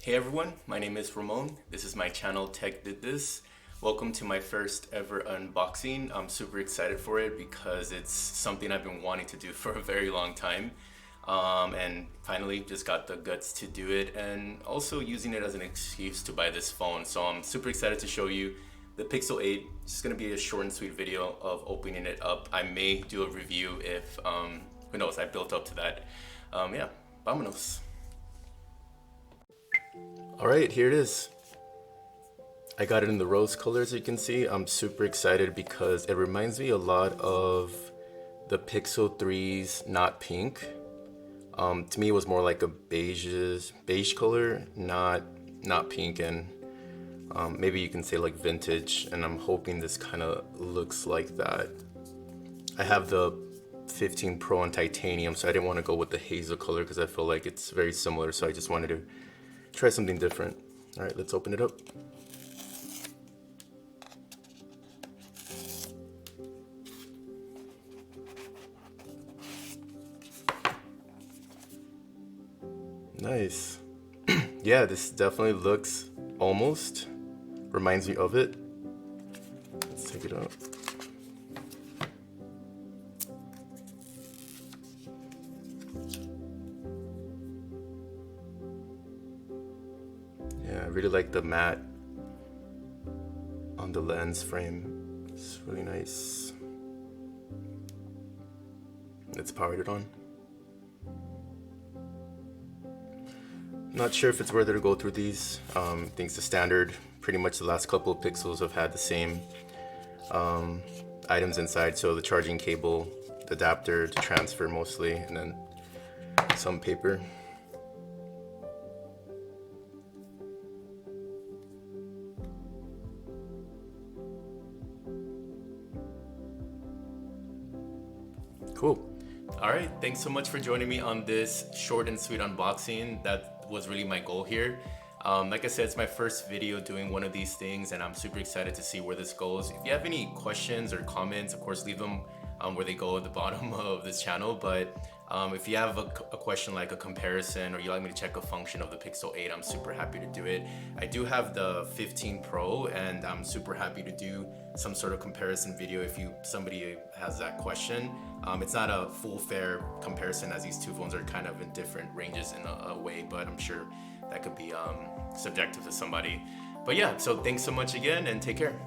Hey everyone, my name is Ramon. This is my channel Tech Did This. Welcome to my first ever unboxing. I'm super excited for it because it's something I've been wanting to do for a very long time. And finally just got the guts to do it, and also using it as an excuse to buy this phone. So I'm super excited to show you the Pixel 8. It's just gonna be a short and sweet video of opening it up. I may do a review if, who knows, I built up to that. Yeah, vámonos. All right, here it is. I got it in the rose color, as you can see. I'm super excited because it reminds me a lot of the Pixel 3's Not Pink. To me, it was more like a beige color, not pink, and maybe you can say like vintage. And I'm hoping this kind of looks like that. I have the 15 Pro in titanium, so I didn't want to go with the hazel color because I feel like it's very similar. So I just wanted to try something different. All right, let's open it up. Nice. Yeah, this definitely looks almost reminds me of it. Let's take it out. Yeah, I really like the matte on the lens frame. It's really nice. Let's power it on. Not sure if it's worth it to go through these. I think it's the standard. Pretty much the last couple of Pixels have had the same items inside. So the charging cable, the adapter to transfer mostly, and then some paper. Cool. All right, thanks so much for joining me on this short and sweet unboxing. That was really my goal here. Like I said, it's my first video doing one of these things, and I'm super excited to see where this goes. If you have any questions or comments, of course, leave them where they go at the bottom of this channel. But if you have a question like a comparison, or you'd like me to check a function of the Pixel 8, I'm super happy to do it. I do have the 15 Pro, and I'm super happy to do some sort of comparison video if somebody has that question. It's not a full fair comparison, as these two phones are kind of in different ranges in a way, but I'm sure that could be subjective to somebody. But yeah, so thanks so much again, and take care.